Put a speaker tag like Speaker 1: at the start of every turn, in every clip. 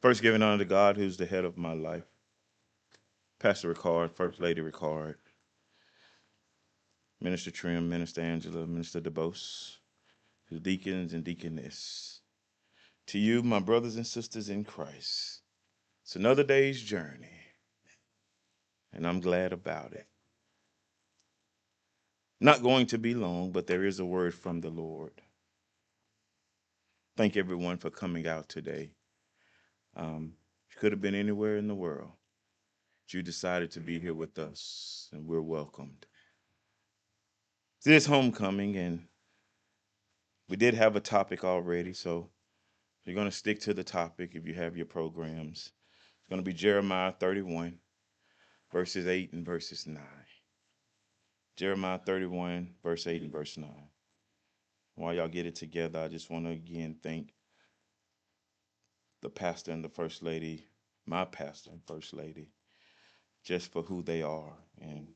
Speaker 1: First, giving honor to God, who's the head of my life. Pastor Ricard, First Lady Ricard, Minister Trim, Minister Angela, Minister DeBose, to the deacons and deaconess. To you, my brothers and sisters in Christ, it's another day's journey, and I'm glad about it. Not going to be long, but there is a word from the Lord. Thank everyone for coming out today. You could have been anywhere in the world, but you decided to be here with us, and we're welcomed. This homecoming, and we did have a topic already, so you're going to stick to the topic if you have your programs. It's going to be Jeremiah 31, verses 8 and verses 9. Jeremiah 31, verse 8 and verse 9. While y'all get it together, I just want to again thank the pastor and the first lady, my pastor and first lady, just for who they are. And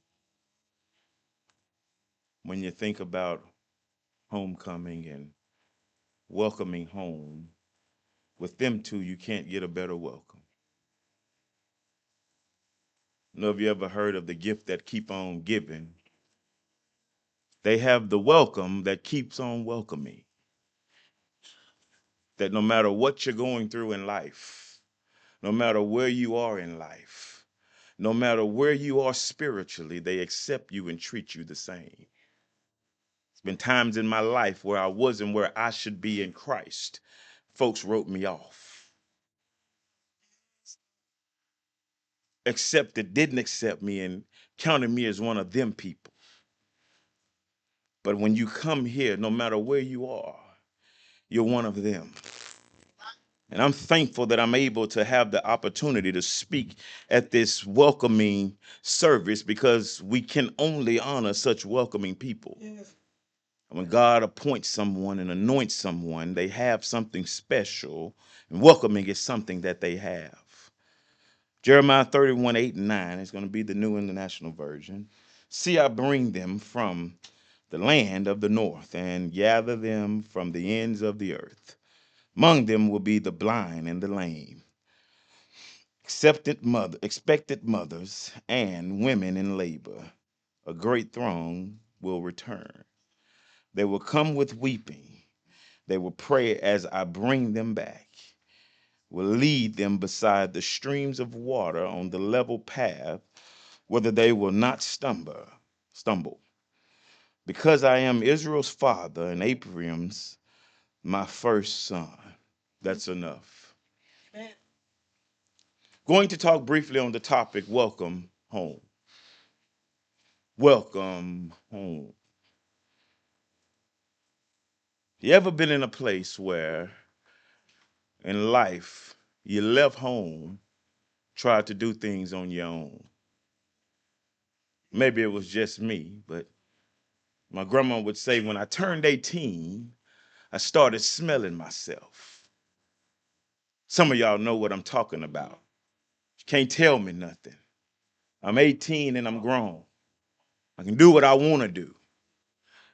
Speaker 1: when you think about homecoming and welcoming home, with them two, you can't get a better welcome. Know if you ever heard of the gift that keep on giving? They have the welcome that keeps on welcoming. That no matter what you're going through in life, no matter where you are in life, no matter where you are spiritually, they accept you and treat you the same. It's been times in my life where I wasn't where I should be in Christ. Folks wrote me off, didn't accept me, and counted me as one of them people. But when you come here, no matter where you are, you're one of them. And I'm thankful that I'm able to have the opportunity to speak at this welcoming service because we can only honor such welcoming people. Yes. When God appoints someone and anoints someone, they have something special, and welcoming is something that they have. Jeremiah 31, 8 and 9 is going to be the New International Version. See, I bring them from the land of the north and gather them from the ends of the earth. Among them will be the blind and the lame, expected mothers, and women in labor. A great throng will return. They will come with weeping. They will pray as I bring them back. Will lead them beside the streams of water on the level path, whether they will not stumble. Because I am Israel's father and Abraham's my first son. That's enough. Going to talk briefly on the topic, welcome home. Welcome home. You ever been in a place where in life you left home, tried to do things on your own? Maybe it was just me, but my grandma would say when I turned 18, I started smelling myself. Some of y'all know what I'm talking about. You can't tell me nothing. I'm 18 and I'm grown. I can do what I want to do.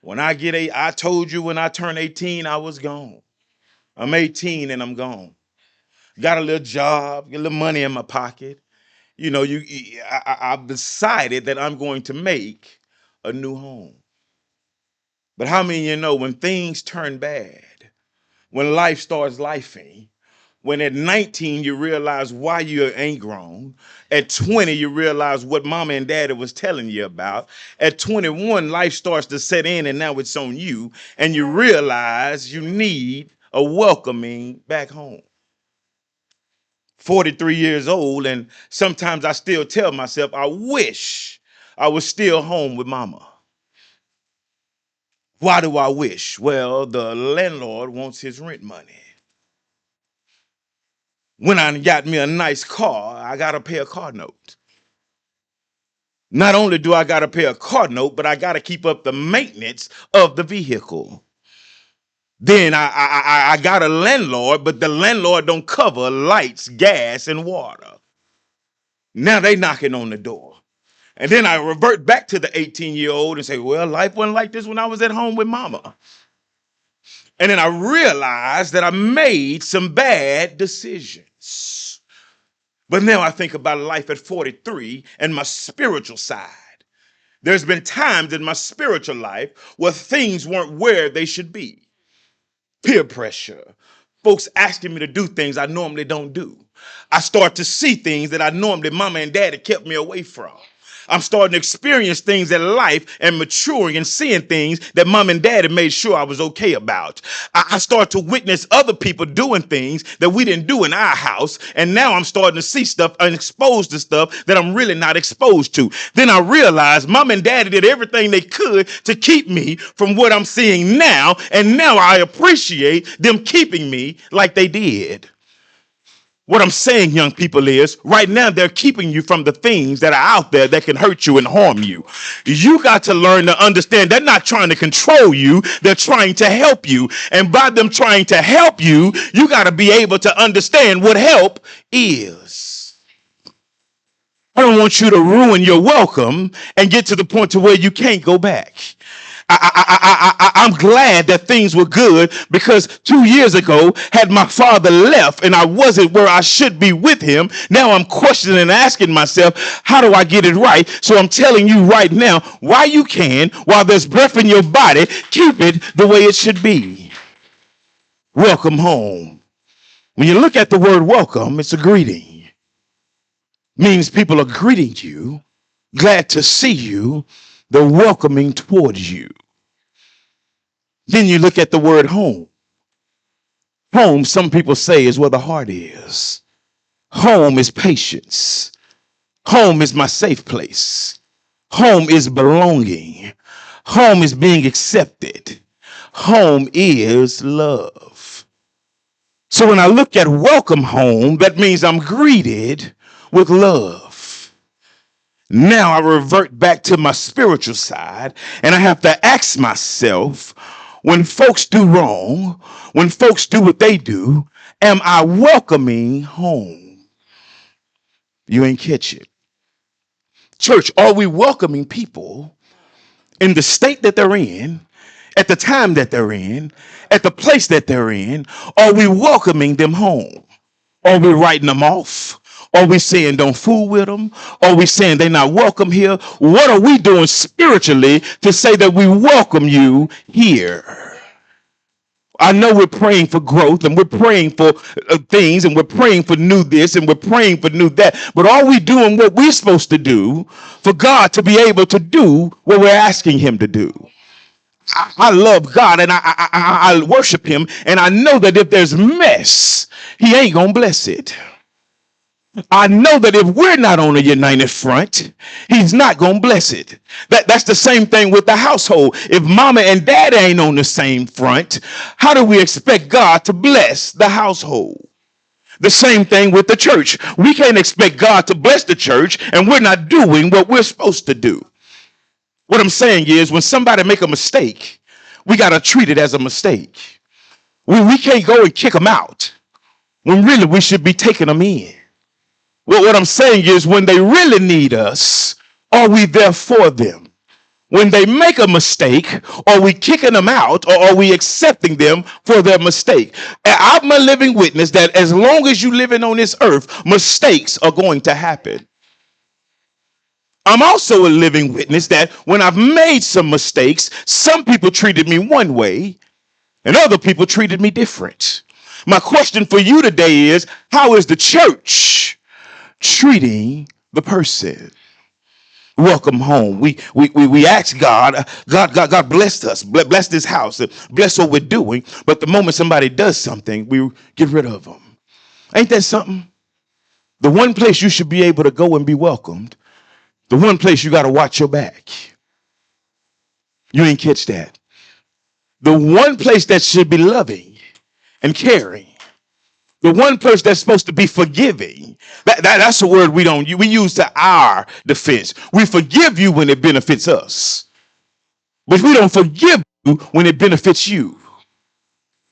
Speaker 1: I told you when I turned 18, I was gone. I'm 18 and I'm gone. Got a little job, get a little money in my pocket. You know, I've decided that I'm going to make a new home. But how many of you know when things turn bad, when life starts lifing, when at 19 you realize why you ain't grown, at 20 you realize what mama and daddy was telling you about, at 21 life starts to set in and now it's on you, and you realize you need a welcoming back home. 43 years old, and sometimes I still tell myself, I wish I was still home with mama. Why do I wish? Well, the landlord wants his rent money. When I got me a nice car, I got to pay a car note. Not only do I got to pay a car note, but I got to keep up the maintenance of the vehicle. Then I got a landlord, but the landlord don't cover lights, gas, and water. Now they knocking on the door. And then I revert back to the 18-year-old and say, well, life wasn't like this when I was at home with mama. And then I realized that I made some bad decisions. But now I think about life at 43 and my spiritual side. There's been times in my spiritual life where things weren't where they should be. Peer pressure, folks asking me to do things I normally don't do. I start to see things that I normally mama and daddy kept me away from. I'm starting to experience things in life and maturing and seeing things that mom and daddy made sure I was okay about. I start to witness other people doing things that we didn't do in our house. And now I'm starting to see stuff and exposed to stuff that I'm really not exposed to. Then I realized mom and daddy did everything they could to keep me from what I'm seeing now. And now I appreciate them keeping me like they did. What I'm saying, young people, is right now they're keeping you from the things that are out there that can hurt you and harm you. You got to learn to understand they're not trying to control you. They're trying to help you. And by them trying to help you, you got to be able to understand what help is. I don't want you to ruin your welcome and get to the point to where you can't go back. I'm glad that things were good, because 2 years ago, had my father left and I wasn't where I should be with him, now I'm questioning and asking myself, how do I get it right? So I'm telling you right now, while you can, while there's breath in your body, keep it the way it should be. Welcome home. When you look at the word welcome, it's a greeting. Means people are greeting you, glad to see you, they're welcoming towards you. Then you look at the word home. Home, some people say, is where the heart is. Home is patience. Home is my safe place. Home is belonging. Home is being accepted. Home is love. So when I look at welcome home, that means I'm greeted with love. Now I revert back to my spiritual side, and I have to ask myself, when folks do wrong, when folks do what they do, am I welcoming home? You ain't catch it. Church, are we welcoming people in the state that they're in, at the time that they're in, at the place that they're in? Are we welcoming them home? Are we writing them off? Are we saying don't fool with them? Are we saying they're not welcome here? What are we doing spiritually to say that we welcome you here? I know we're praying for growth and we're praying for things and we're praying for new this and we're praying for new that. But are we doing what we're supposed to do for God to be able to do what we're asking him to do? I love God and I worship him, and I know that if there's mess, he ain't gonna bless it. I know that if we're not on a united front, he's not going to bless it. That's the same thing with the household. If mama and daddy ain't on the same front, how do we expect God to bless the household? The same thing with the church. We can't expect God to bless the church and we're not doing what we're supposed to do. What I'm saying is, when somebody make a mistake, we got to treat it as a mistake. We can't go and kick them out when really we should be taking them in. Well, what I'm saying is, when they really need us, are we there for them? When they make a mistake, are we kicking them out, or are we accepting them for their mistake? I'm a living witness that as long as you're living on this earth, mistakes are going to happen. I'm also a living witness that when I've made some mistakes, some people treated me one way and other people treated me different. My question for you today is, how is the church treating the person? Welcome home. We ask God, God bless us, bless this house, bless what we're doing. But the moment somebody does something, we get rid of them. Ain't that something? The one place you should be able to go and be welcomed, the one place you got to watch your back. You ain't catch that. The one place that should be loving and caring, the one place that's supposed to be forgiving. That's a word we use to our defense. We forgive you when it benefits us, but we don't forgive you when it benefits you.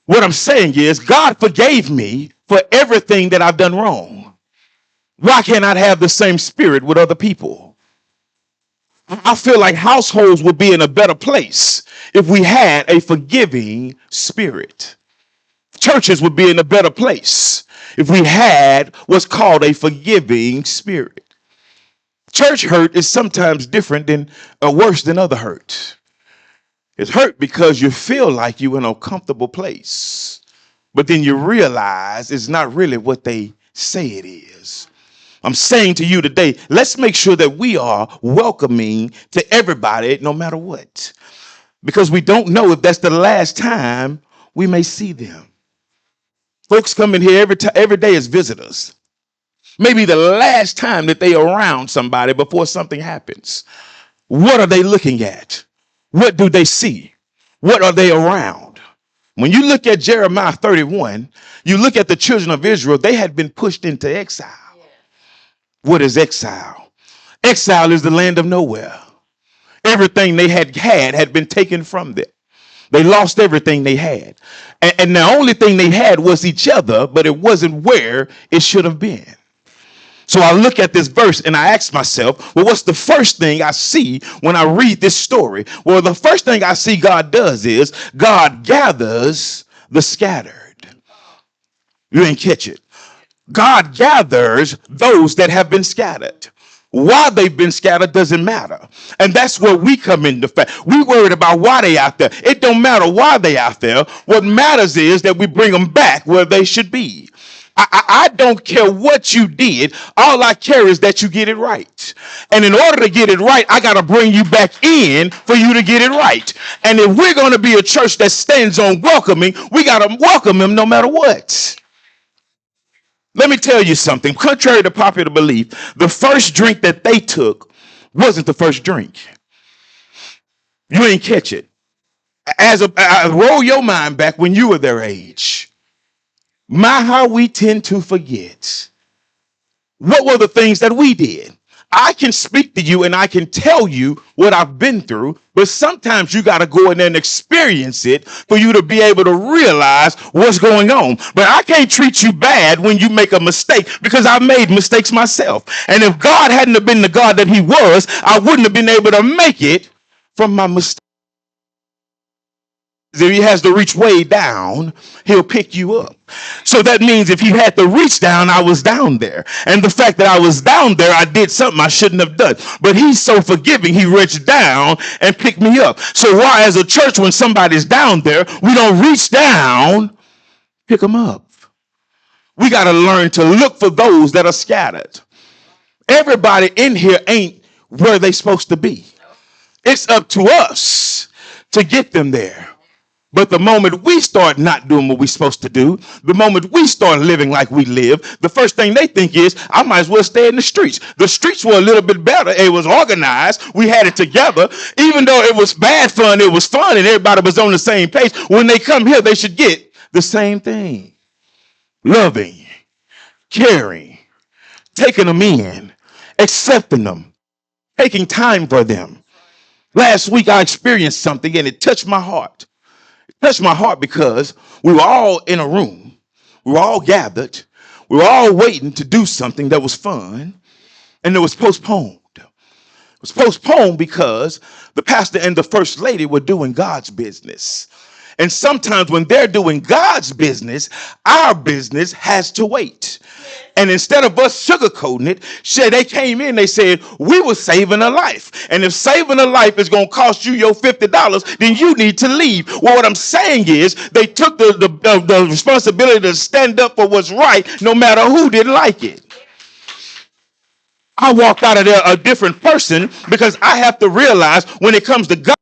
Speaker 1: What I'm saying is, God forgave me for everything that I've done wrong. Why can't I have the same spirit with other people? I feel like households would be in a better place if we had a forgiving spirit. churches would be in a better place if we had what's called a forgiving spirit. Church hurt is sometimes different than or worse than other hurt. It's hurt because you feel like you're in a comfortable place, but then you realize it's not really what they say it is. I'm saying to you today, let's make sure that we are welcoming to everybody no matter what, because we don't know if that's the last time we may see them. Folks come in here every day as visitors. Maybe the last time that they are around somebody before something happens. What are they looking at? What do they see? What are they around? When you look at Jeremiah 31, you look at the children of Israel, they had been pushed into exile. What is exile? Exile is the land of nowhere. Everything they had been taken from them. They lost everything they had. And the only thing they had was each other, but it wasn't where it should have been. So I look at this verse and I ask myself, well, what's the first thing I see when I read this story? Well, the first thing I see God does is God gathers the scattered. You ain't catch it. God gathers those that have been scattered. Why they've been scattered doesn't matter. And that's where we come into fact. We worried about why they out there. It don't matter why they out there. What matters is that we bring them back where they should be. I don't care what you did. All I care is that you get it right. And in order to get it right, I got to bring you back in for you to get it right. And if we're going to be a church that stands on welcoming, we got to welcome them no matter what. Let me tell you something. Contrary to popular belief, the first drink that they took wasn't the first drink. You ain't catch it. I roll your mind back when you were their age. How we tend to forget. What were the things that we did? I can speak to you and I can tell you what I've been through, but sometimes you got to go in there and experience it for you to be able to realize what's going on. But I can't treat you bad when you make a mistake, because I made mistakes myself. And if God hadn't have been the God that he was, I wouldn't have been able to make it from my mistakes. If he has to reach way down, he'll pick you up. So that means if he had to reach down, I was down there. And the fact that I was down there, I did something I shouldn't have done. But he's so forgiving, he reached down and picked me up. So why, as a church, when somebody's down there, we don't reach down, pick them up? We got to learn to look for those that are scattered. Everybody in here ain't where they supposed to be. It's up to us to get them there. But the moment we start not doing what we're supposed to do, the moment we start living like we live, the first thing they think is, I might as well stay in the streets. The streets were a little bit better. It was organized. We had it together. Even though it was bad fun, it was fun, and everybody was on the same page. When they come here, they should get the same thing. Loving, caring, taking them in, accepting them, taking time for them. Last week, I experienced something, and it touched my heart. Touched my heart because we were all in a room. We were all gathered. We were all waiting to do something that was fun, and it was postponed. It was postponed because the pastor and the first lady were doing God's business. And sometimes when they're doing God's business, our business has to wait. And instead of us sugarcoating it, they came in, they said, we were saving a life. And if saving a life is going to cost you your $50, then you need to leave. Well, what I'm saying is they took the responsibility to stand up for what's right, no matter who didn't like it. I walked out of there a different person because I have to realize when it comes to God.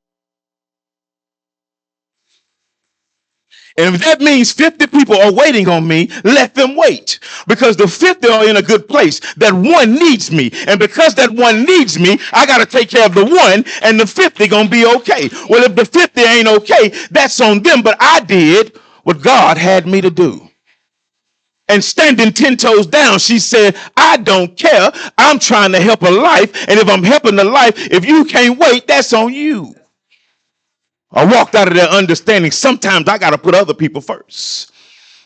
Speaker 1: And if that means 50 people are waiting on me, let them wait. Because the 50 are in a good place. That one needs me. And because that one needs me, I got to take care of the one, and the 50 going to be okay. Well, if the 50 ain't okay, that's on them. But I did what God had me to do. And standing 10 toes down, she said, I don't care. I'm trying to help a life. And if I'm helping the life, if you can't wait, that's on you. I walked out of there understanding sometimes I got to put other people first.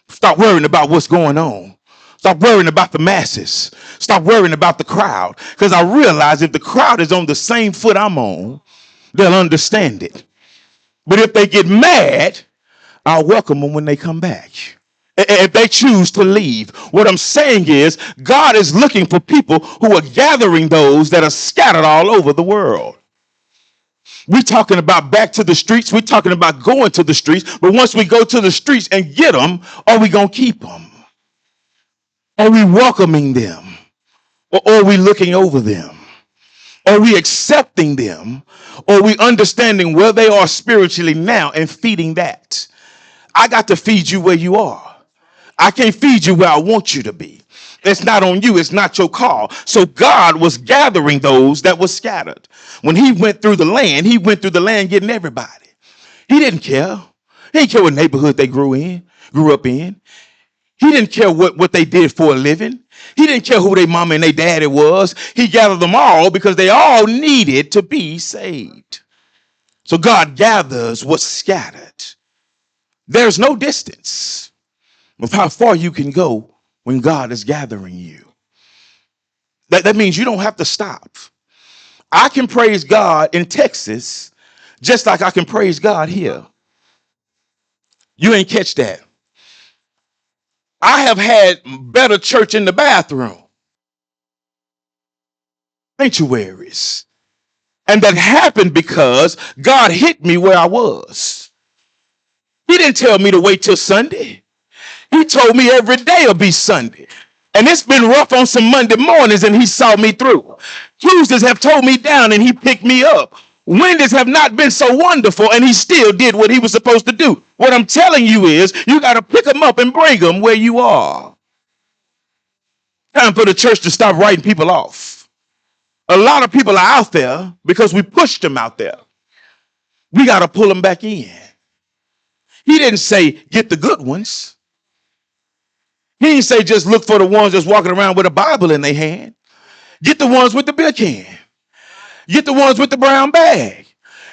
Speaker 1: Stop worrying about what's going on. Stop worrying about the masses. Stop worrying about the crowd. Because I realize if the crowd is on the same foot I'm on, they'll understand it. But if they get mad, I'll welcome them when they come back. if they choose to leave. What I'm saying is God is looking for people who are gathering those that are scattered all over the world. We're talking about back to the streets. We're talking about going to the streets. But once we go to the streets and get them, are we going to keep them? Are we welcoming them? Or are we looking over them? Are we accepting them? Or are we understanding where they are spiritually now and feeding that? I got to feed you where you are. I can't feed you where I want you to be. It's not on you. It's not your call. So God was gathering those that were scattered. When he went through the land, he went through the land getting everybody. He didn't care. He didn't care what neighborhood they grew up in. He didn't care what they did for a living. He didn't care who their mama and their daddy was. He gathered them all because they all needed to be saved. So God gathers what's scattered. There's no distance of how far you can go when God is gathering you. That means you don't have to stop. I can praise God in Texas just like I can praise God here. You ain't catch that. I have had better church in the bathroom, sanctuaries. And that happened because God hit me where I was. He didn't tell me to wait till Sunday. He told me every day will be Sunday. And it's been rough on some Monday mornings and he saw me through. Tuesdays have told me down and he picked me up. Wednesdays have not been so wonderful and he still did what he was supposed to do. What I'm telling you is you got to pick them up and bring them where you are. Time for the church to stop writing people off. A lot of people are out there because we pushed them out there. We got to pull them back in. He didn't say get the good ones. He didn't say just look for the ones that's walking around with a Bible in their hand. Get the ones with the beer can. Get the ones with the brown bag.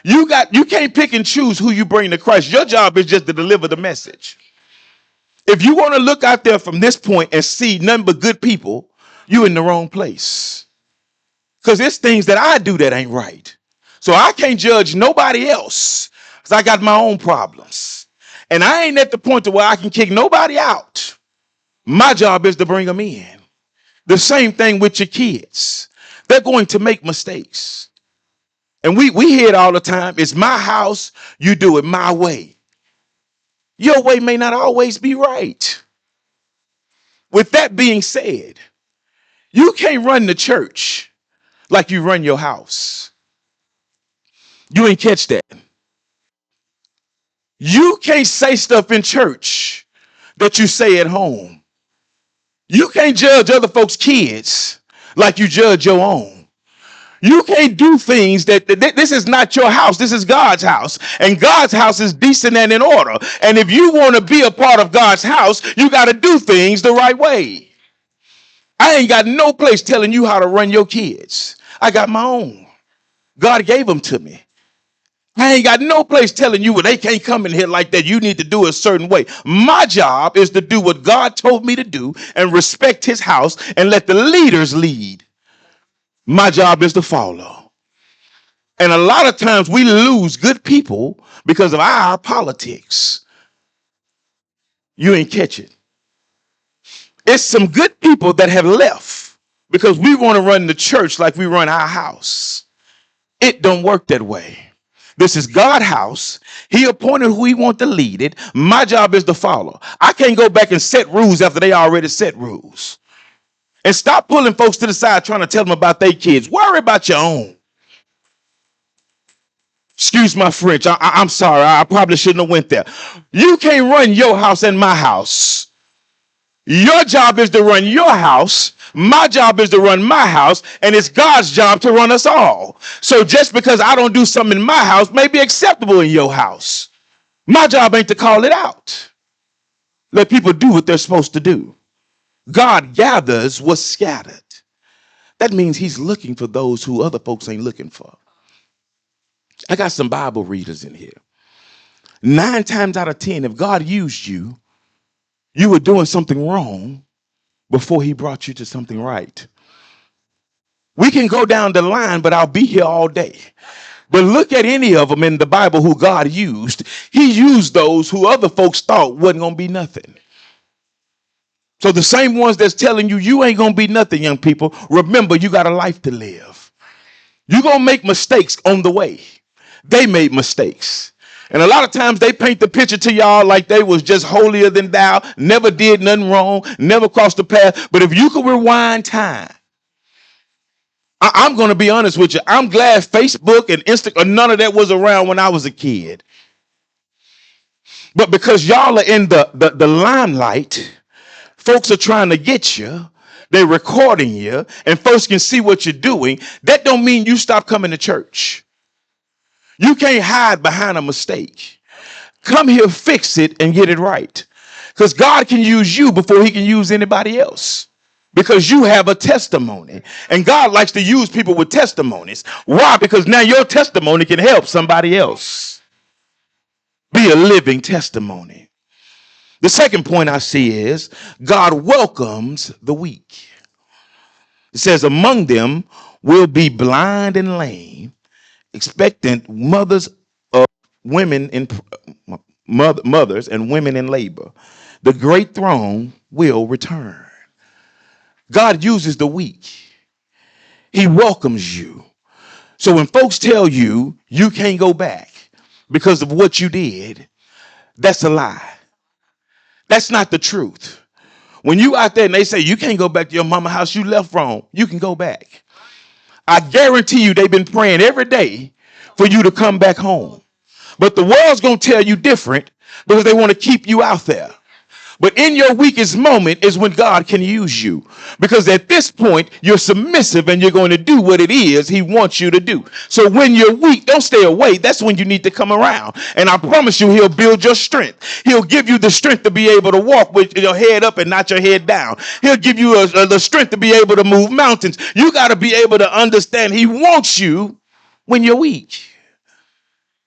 Speaker 1: You can't pick and choose who you bring to Christ. Your job is just to deliver the message. If you want to look out there from this point and see nothing but good people, you're in the wrong place. Because there's things that I do that ain't right. So I can't judge nobody else because I got my own problems. And I ain't at the point to where I can kick nobody out. My job is to bring them in. The same thing with your kids. They're going to make mistakes. And we hear it all the time. It's my house. You do it my way. Your way may not always be right. With that being said, you can't run the church like you run your house. You ain't catch that. You can't say stuff in church that you say at home. You can't judge other folks' kids like you judge your own. You can't do things that this is not your house. This is God's house. And God's house is decent and in order. And if you want to be a part of God's house, you got to do things the right way. I ain't got no place telling you how to run your kids. I got my own. God gave them to me. I ain't got no place telling you, well, they can't come in here like that. You need to do it a certain way. My job is to do what God told me to do and respect his house and let the leaders lead. My job is to follow. And a lot of times we lose good people because of our politics. You ain't catch it. It's some good people that have left because we want to run the church like we run our house. It don't work that way. This is God's house. He appointed who he wants to lead it. My job is to follow. I can't go back and set rules after they already set rules. And stop pulling folks to the side trying to tell them about their kids. Worry about your own. Excuse my French. I'm sorry. I probably shouldn't have went there. You can't run your house and my house. Your job is to run your house. My job is to run my house. And it's God's job to run us all. So just because I don't do something in my house may be acceptable in your house. My job ain't to call it out. Let people do what they're supposed to do. God gathers what's scattered. That means he's looking for those who other folks ain't looking for. I got some Bible readers in here. 9 times out of 10, if God used you, you were doing something wrong before he brought you to something right. We can go down the line, but I'll be here all day. But look at any of them in the Bible who God used. He used those who other folks thought wasn't going to be nothing. So the same ones that's telling you you ain't going to be nothing, young people, remember you got a life to live. You're going to make mistakes on the way. They made mistakes. And a lot of times they paint the picture to y'all like they was just holier than thou, never did nothing wrong, never crossed the path. But if you could rewind time, I'm going to be honest with you. I'm glad Facebook and Instagram, none of that was around when I was a kid. But because y'all are in the limelight, folks are trying to get you. They're recording you, and folks can see what you're doing. That don't mean you stop coming to church. You can't hide behind a mistake. Come here, fix it, and get it right. Because God can use you before he can use anybody else. Because you have a testimony. And God likes to use people with testimonies. Why? Because now your testimony can help somebody else. Be a living testimony. The second point I see is God welcomes the weak. It says among them will be blind and lame, expectant mothers of women in mothers and women in labor. The great throne will return. God uses the weak. He welcomes you. So when folks tell you you can't go back because of what you did, that's a lie. That's not the truth. When you out there and they say you can't go back to your mama house, you left wrong, you can go back. I guarantee you they've been praying every day for you to come back home. But the world's going to tell you different because they want to keep you out there. But in your weakest moment is when God can use you. Because at this point, you're submissive and you're going to do what it is he wants you to do. So when you're weak, don't stay away. That's when you need to come around. And I promise you, he'll build your strength. He'll give you the strength to be able to walk with your head up and not your head down. He'll give you the strength to be able to move mountains. You got to be able to understand he wants you when you're weak.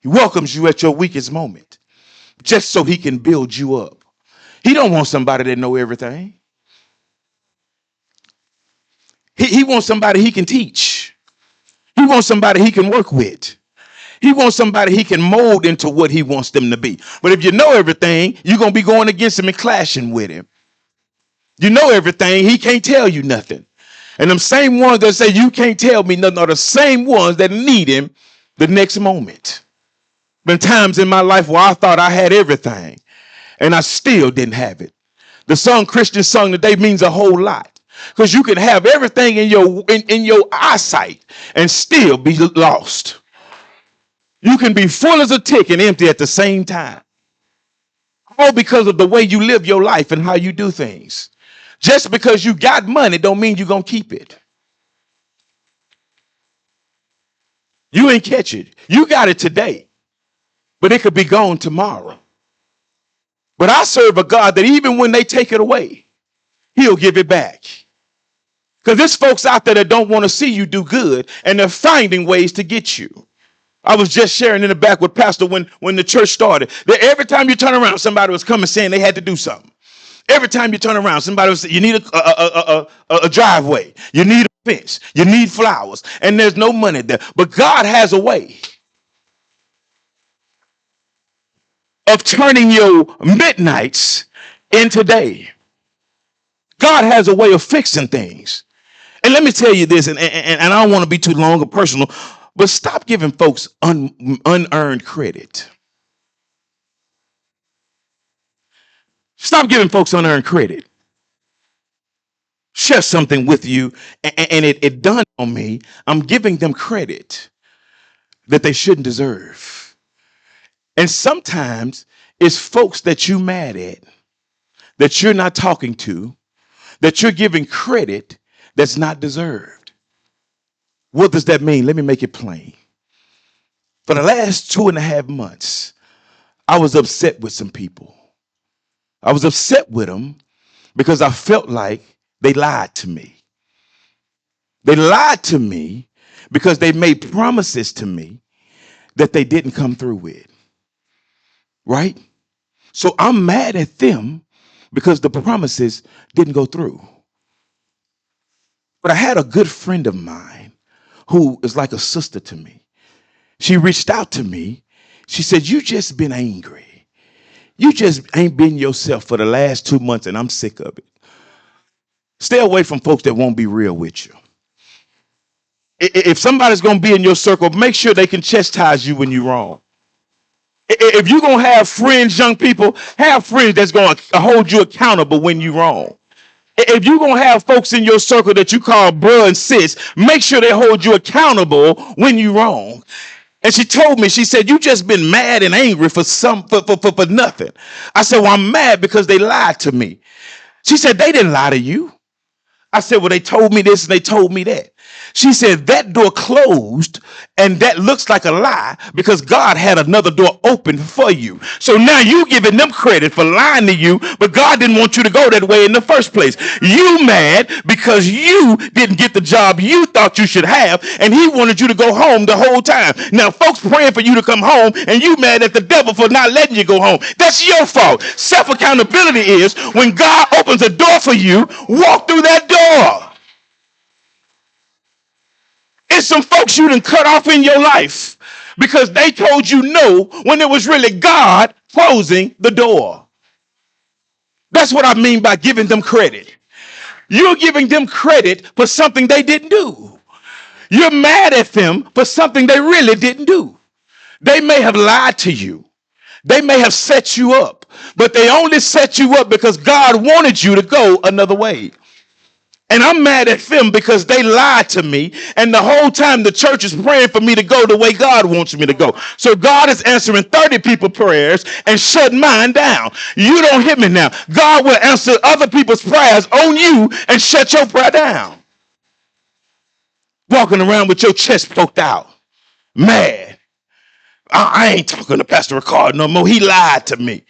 Speaker 1: He welcomes you at your weakest moment just so he can build you up. He don't want somebody that know everything. He wants somebody he can teach. He wants somebody he can work with. He wants somebody he can mold into what he wants them to be. But if you know everything, you're going to be going against him and clashing with him. You know everything, he can't tell you nothing. And them same ones that say you can't tell me nothing are the same ones that need him the next moment. Been times in my life where I thought I had everything and I still didn't have it. The song Christian sung today means a whole lot because you can have everything in your eyesight and still be lost. You can be full as a tick and empty at the same time. All because of the way you live your life and how you do things. Just because you got money don't mean you're going to keep it. You ain't catch it. You got it today, but it could be gone tomorrow. But I serve a God that even when they take it away, he'll give it back. Because there's folks out there that don't want to see you do good, and they're finding ways to get you. I was just sharing in the back with Pastor when the church started. That every time you turn around, somebody was coming saying they had to do something. Every time you turn around, somebody was saying, you need a driveway. You need a fence. You need flowers. And there's no money there. But God has a way of turning your midnights into day. God has a way of fixing things. And let me tell you this, and I don't want to be too long or personal, but stop giving folks unearned credit. Stop giving folks unearned credit. Share something with you, and it dawned on me, I'm giving them credit that they shouldn't deserve. And sometimes it's folks that you mad at, that you're not talking to, that you're giving credit that's not deserved. What does that mean? Let me make it plain. For the last 2.5 months, I was upset with some people. I was upset with them because I felt like they lied to me. They lied to me because they made promises to me that they didn't come through with. Right? So I'm mad at them because the promises didn't go through. But I had a good friend of mine who is like a sister to me. She reached out to me. She said, you just been angry. You just ain't been yourself for the last 2 months and I'm sick of it. Stay away from folks that won't be real with you. If somebody's going to be in your circle, make sure they can chastise you when you're wrong. If you're going to have friends, young people, have friends that's going to hold you accountable when you're wrong. If you're going to have folks in your circle that you call bro and sis, make sure they hold you accountable when you're wrong. And she told me, she said, you just been mad and angry for nothing. I said, well, I'm mad because they lied to me. She said, they didn't lie to you. I said, well, they told me this and they told me that. She said, that door closed and that looks like a lie because God had another door open for you. So now you giving them credit for lying to you, but God didn't want you to go that way in the first place. You mad because you didn't get the job you thought you should have, and he wanted you to go home the whole time. Now folks praying for you to come home, and you mad at the devil for not letting you go home. That's your fault. Self-accountability is when God opens a door for you, walk through that door. It's some folks you done cut off in your life because they told you no when it was really God closing the door. That's what I mean by giving them credit. You're giving them credit for something they didn't do. You're mad at them for something they really didn't do. They may have lied to you. They may have set you up, but they only set you up because God wanted you to go another way. And I'm mad at them because they lied to me. And the whole time the church is praying for me to go the way God wants me to go. So God is answering 30 people's prayers and shutting mine down. You don't hear me now. God will answer other people's prayers on you and shut your prayer down. Walking around with your chest poked out. Mad. I ain't talking to Pastor Ricard no more. He lied to me.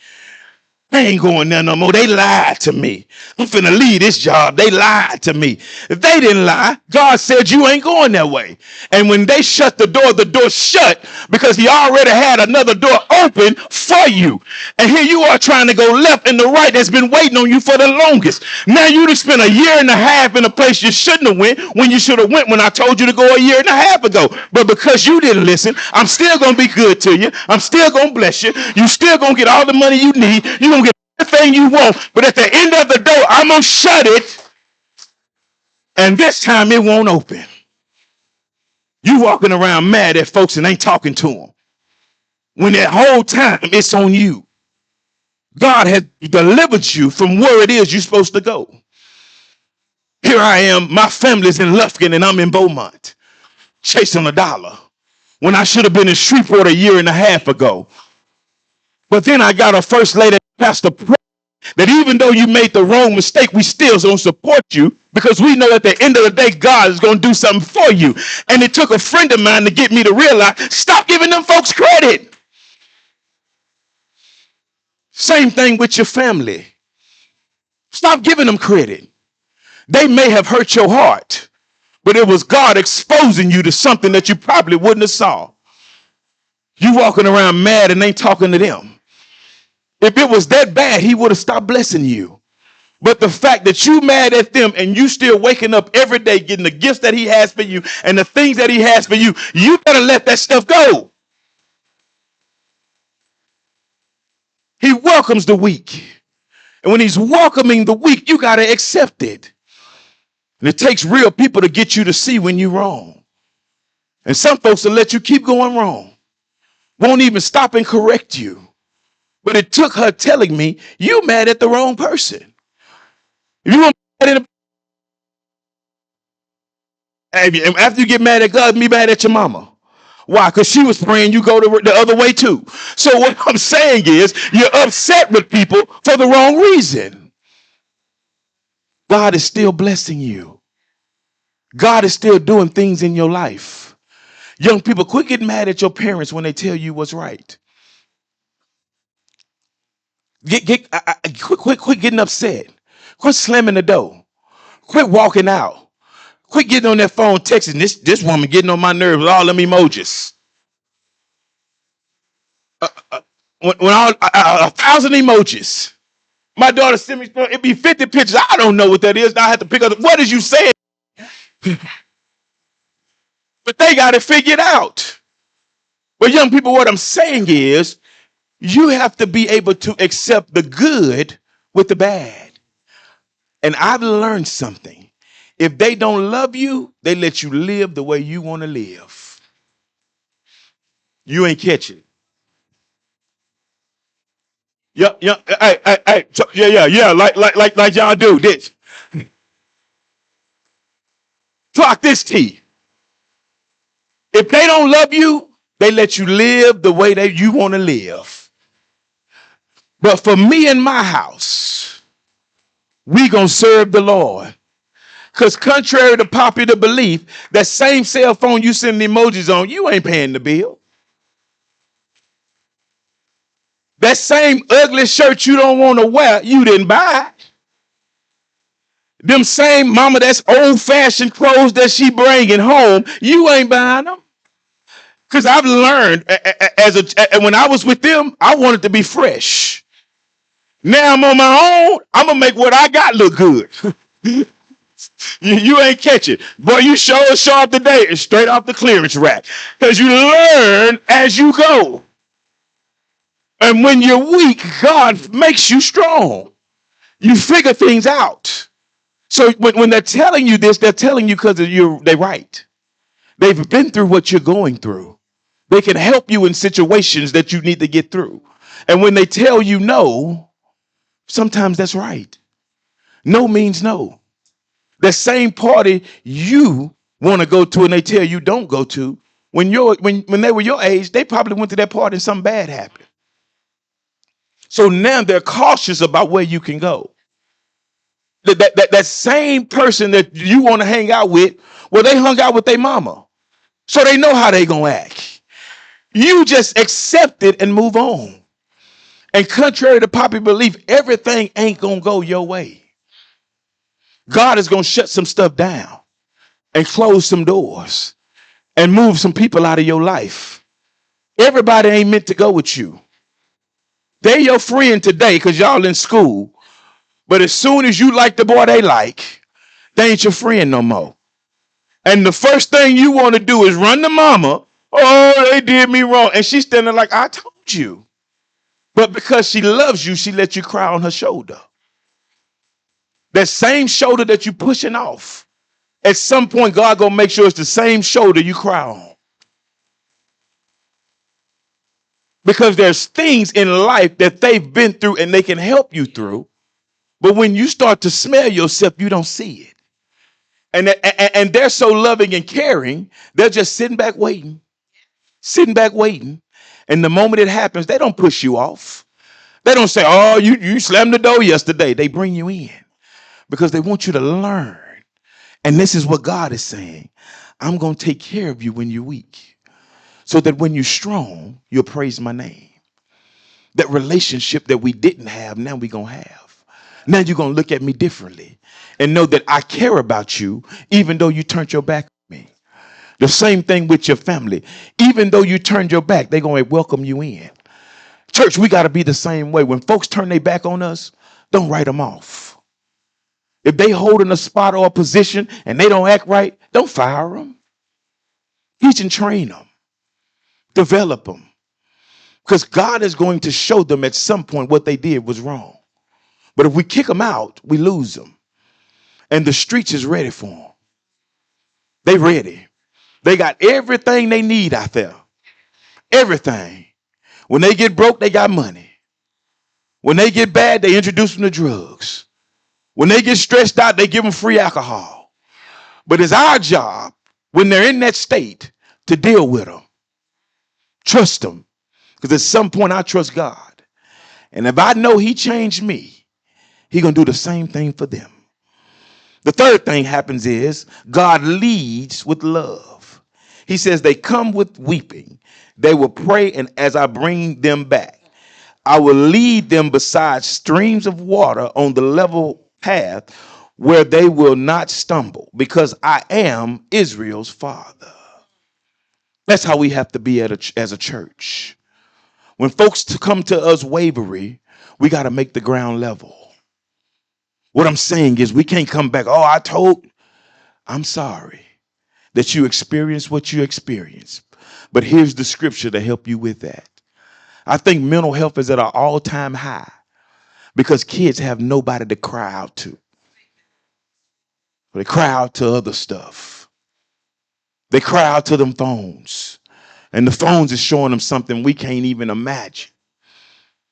Speaker 1: I ain't going there no more. They lied to me. I'm finna leave this job. They lied to me. If they didn't lie, God said you ain't going that way. And when they shut the door shut because he already had another door open for you. And here you are trying to go left and the right that's been waiting on you for the longest. Now you just spent a year and a half in a place you shouldn't have went when you should have went when I told you to go a year and a half ago. But because you didn't listen, I'm still going to be good to you. I'm still going to bless you. You still going to get all the money you need. You're going to get everything you want. But at the end of the door, I'm going to shut it. And this time it won't open. You walking around mad at folks and ain't talking to them. When that whole time it's on you. God has delivered you from where it is you're supposed to go. Here I am. My family's in Lufkin and I'm in Beaumont. Chasing a dollar. When I should have been in Shreveport a year and a half ago. But then I got a first lady, Pastor that even though you made the wrong mistake, we still don't support you because we know at the end of the day, God is going to do something for you. And it took a friend of mine to get me to realize, stop giving them folks credit. Same thing with your family. Stop giving them credit. They may have hurt your heart, but it was God exposing you to something that you probably wouldn't have saw. You walking around mad and ain't talking to them. If it was that bad, he would have stopped blessing you. But the fact that you mad at them and you still waking up every day getting the gifts that he has for you and the things that he has for you, you better let that stuff go. He welcomes the weak. And when he's welcoming the weak, you got to accept it. And it takes real people to get you to see when you're wrong. And some folks will let you keep going wrong. Won't even stop and correct you. But it took her telling me, you mad at the wrong person. If you want mad at after you get mad at God, be mad at your mama. Why? Because she was praying you go the other way too. So what I'm saying is you're upset with people for the wrong reason. God is still blessing you. God is still doing things in your life. Young people, quit getting mad at your parents when they tell you what's right. Quit getting upset. Quit slamming the door. Quit walking out. Quit getting on that phone texting this woman getting on my nerves with all them emojis. When all 1,000 emojis. My daughter sent me, it'd be 50 pictures. I don't know what that is. Now I have to pick up. What is you saying? But they got it figured out. But young people, what I'm saying is you have to be able to accept the good with the bad. And I've learned something. If they don't love you, they let you live the way you want to live. You ain't catch it. Yeah, yeah, hey, yeah, like y'all do this. Clock this T. If they don't love you, they let you live the way that you want to live. But for me and my house, we gonna serve the Lord. Because contrary to popular belief, that same cell phone you send the emojis on, you ain't paying the bill. That same ugly shirt you don't want to wear, you didn't buy. Them same mama that's old-fashioned clothes that she bringing home, you ain't buying them. Because I've learned when I was with them, I wanted to be fresh. Now I'm on my own. I'm gonna make what I got look good. You ain't catch it. Boy, you show up today and straight off the clearance rack. Because you learn as you go. And when you're weak, God makes you strong. You figure things out. So when they're telling you this, they're telling you because they're right. They've been through what you're going through. They can help you in situations that you need to get through. And when they tell you no, sometimes that's right. No means no. The same party you want to go to and they tell you don't go to, when they were your age, they probably went to that party and something bad happened. So now they're cautious about where you can go. That same person that you want to hang out with, well, they hung out with their mama. So they know how they gonna act. You just accept it and move on. And contrary to popular belief, everything ain't gonna go your way. God is gonna shut some stuff down and close some doors and move some people out of your life. Everybody ain't meant to go with you. They your friend today because y'all in school. But as soon as you like the boy they like, they ain't your friend no more. And the first thing you want to do is run to mama. Oh, they did me wrong. And she's standing like, I told you. But because she loves you, she lets you cry on her shoulder. That same shoulder that you pushing off. At some point, God gonna make sure it's the same shoulder you cry on. Because there's things in life that they've been through and they can help you through. But when you start to smell yourself, you don't see it. And they're so loving and caring, they're just sitting back waiting. And the moment it happens, they don't push you off. They don't say, oh, you slammed the door yesterday. They bring you in because they want you to learn. And this is what God is saying. I'm going to take care of you when you're weak so that when you're strong, you'll praise my name. That relationship that we didn't have, now we're going to have. Now you're going to look at me differently and know that I care about you even though you turned your back on me. The same thing with your family. Even though you turned your back, they're going to welcome you in. Church, we got to be the same way. When folks turn their back on us, don't write them off. If they hold in a spot or a position and they don't act right, don't fire them. Teach and train them. Develop them. Because God is going to show them at some point what they did was wrong. But if we kick them out, we lose them. And the streets is ready for them. They ready. They got everything they need out there. Everything. When they get broke, they got money. When they get bad, they introduce them to drugs. When they get stressed out, they give them free alcohol. But it's our job when they're in that state to deal with them. Trust them. Because at some point I trust God. And if I know he changed me, he's going to do the same thing for them. The third thing happens is God leads with love. He says they come with weeping. They will pray, and as I bring them back, I will lead them beside streams of water on the level path where they will not stumble, because I am Israel's father. That's how we have to be as a church. When folks come to us wavery, we got to make the ground level. What I'm saying is we can't come back. Oh, I'm sorry that you experienced what you experienced. But here's the scripture to help you with that. I think mental health is at an all-time high because kids have nobody to cry out to. They cry out to other stuff. They cry out to them phones. And the phones is showing them something we can't even imagine.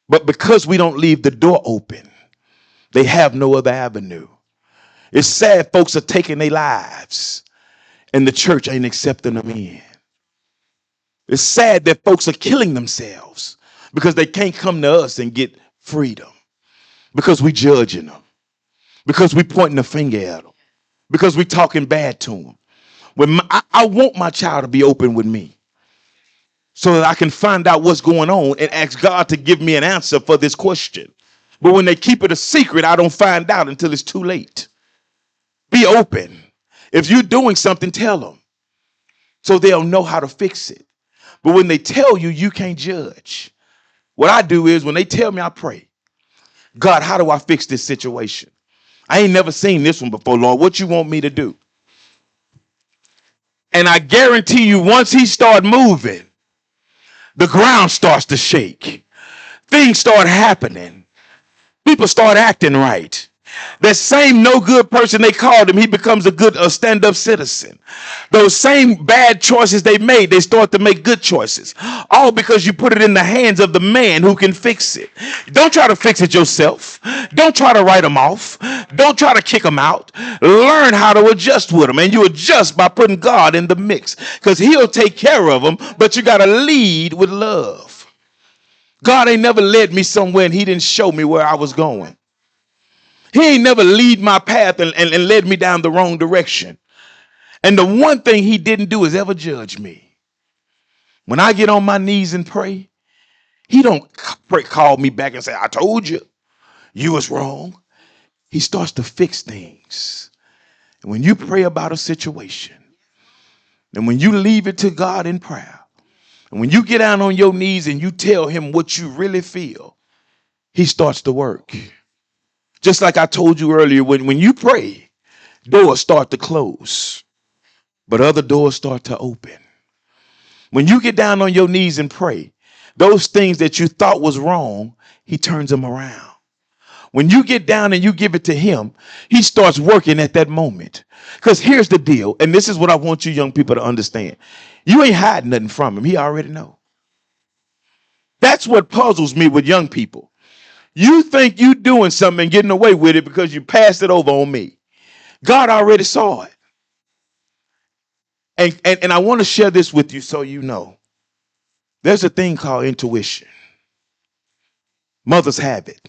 Speaker 1: But because we don't leave the door open, they have no other avenue. It's sad folks are taking their lives and the church ain't accepting them in. It's sad that folks are killing themselves because they can't come to us and get freedom. Because we judging them. Because we pointing the finger at them. Because we talking bad to them. I want my child to be open with me so that I can find out what's going on and ask God to give me an answer for this question. But when they keep it a secret, I don't find out until it's too late. Be open. If you're doing something, tell them so they'll know how to fix it. But when they tell you, you can't judge. What I do is when they tell me, I pray, God, how do I fix this situation? I ain't never seen this one before, Lord. What you want me to do? And I guarantee you, once he start moving, the ground starts to shake. Things start happening. People start acting right. That same no good person they called him, he becomes a stand-up citizen. Those same bad choices they made, they start to make good choices. All because you put it in the hands of the man who can fix it. Don't try to fix it yourself. Don't try to write them off. Don't try to kick them out. Learn how to adjust with them. And you adjust by putting God in the mix because he'll take care of them, but you got to lead with love. God ain't never led me somewhere and he didn't show me where I was going. He ain't never lead my path and led me down the wrong direction. And the one thing he didn't do is ever judge me. When I get on my knees and pray, he don't call me back and say, I told you, you was wrong. He starts to fix things. And when you pray about a situation, and when you leave it to God in prayer, and when you get down on your knees and you tell him what you really feel, he starts to work. Just like I told you earlier, when you pray, doors start to close, but other doors start to open. When you get down on your knees and pray, those things that you thought was wrong, he turns them around. When you get down and you give it to him, he starts working at that moment. Because here's the deal, and this is what I want you young people to understand. You ain't hiding nothing from him. He already know. That's what puzzles me with young people. You think you doing something and getting away with it because you passed it over on me. God already saw it. And I want to share this with you so you know. There's a thing called intuition. Mothers have it.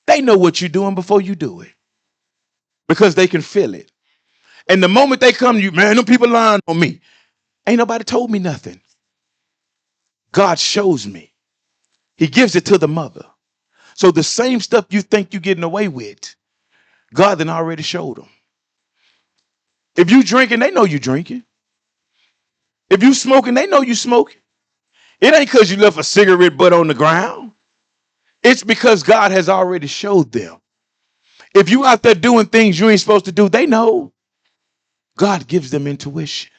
Speaker 1: They know what you're doing before you do it because they can feel it. And the moment they come to you, man, them people lying on me. Ain't nobody told me nothing. God shows me. He gives it to the mother. So the same stuff you think you're getting away with, God then already showed them. If you drinking, they know you drinking. If you smoking, they know you smoking. It ain't because you left a cigarette butt on the ground. It's because God has already showed them. If you out there doing things you ain't supposed to do, they know. God gives them intuition.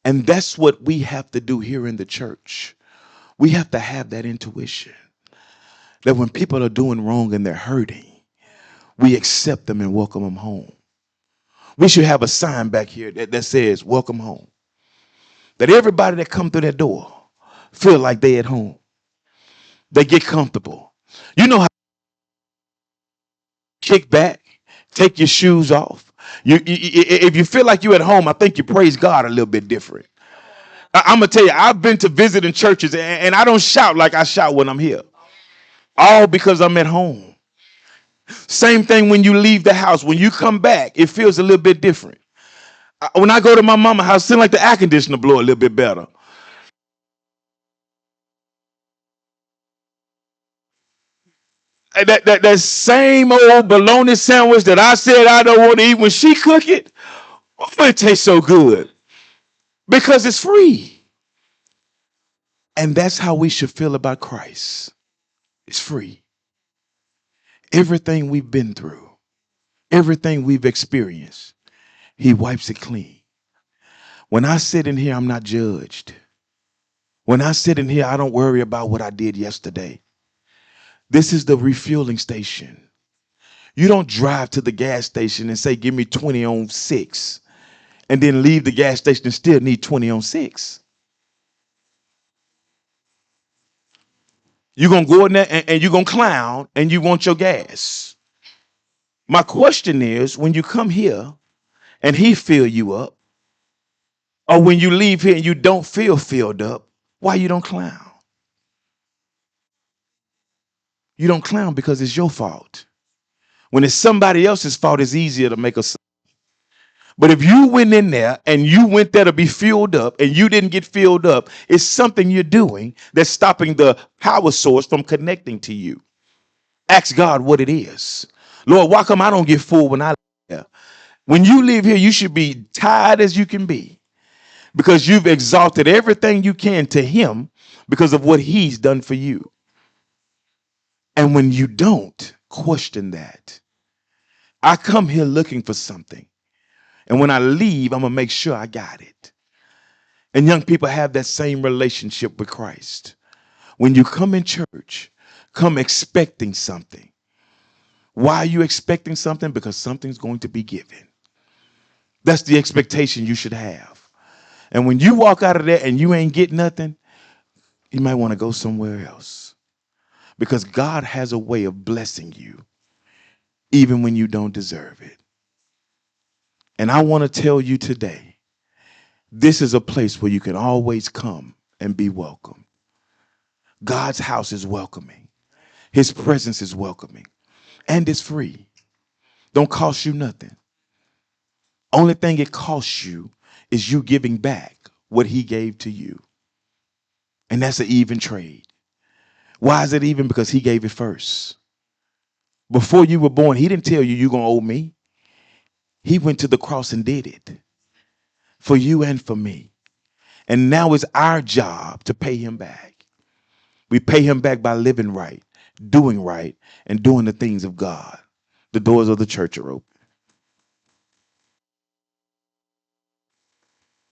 Speaker 1: And that's what we have to do here in the church. We have to have that intuition. That when people are doing wrong and they're hurting, we accept them and welcome them home. We should have a sign back here that says, welcome home. That everybody that come through that door feel like they at home. They get comfortable. You know how to kick back, take your shoes off. If you feel like you at home, I think you praise God a little bit different. I'm going to tell you, I've been to visiting churches and I don't shout like I shout when I'm here. All because I'm at home. Same thing when you leave the house. When you come back, it feels a little bit different. When I go to my mama's house, it seems like the air conditioner blow a little bit better. That same old bologna sandwich that I said I don't want to eat when she cook it, oh, it tastes so good because it's free. And that's how we should feel about Christ. It's free. Everything we've been through, everything we've experienced, he wipes it clean. When I sit in here, I'm not judged. When I sit in here, I don't worry about what I did yesterday. This is the refueling station. You don't drive to the gas station and say, give me 20 on 6, and then leave the gas station and still need 20 on 6. You're going to go in there and you're going to clown and you want your gas. My question is, when you come here and he fill you up, or when you leave here and you don't feel filled up, why you don't clown? You don't clown because it's your fault. When it's somebody else's fault, it's easier to make a. But if you went in there and you went there to be filled up and you didn't get filled up, it's something you're doing that's stopping the power source from connecting to you. Ask God what it is. Lord, why come I don't get full when I leave here? When you leave here, you should be tired as you can be because you've exalted everything you can to him because of what he's done for you. And when you don't, question that. I come here looking for something. And when I leave, I'm going to make sure I got it. And young people have that same relationship with Christ. When you come in church, come expecting something. Why are you expecting something? Because something's going to be given. That's the expectation you should have. And when you walk out of there and you ain't get nothing, you might want to go somewhere else. Because God has a way of blessing you, even when you don't deserve it. And I want to tell you today, this is a place where you can always come and be welcome. God's house is welcoming. His presence is welcoming. And it's free. Don't cost you nothing. Only thing it costs you is you giving back what he gave to you. And that's an even trade. Why is it even? Because he gave it first. Before you were born, he didn't tell you you're going to owe me. He went to the cross and did it for you and for me. And now it's our job to pay him back. We pay him back by living right, and doing the things of God. The doors of the church are open.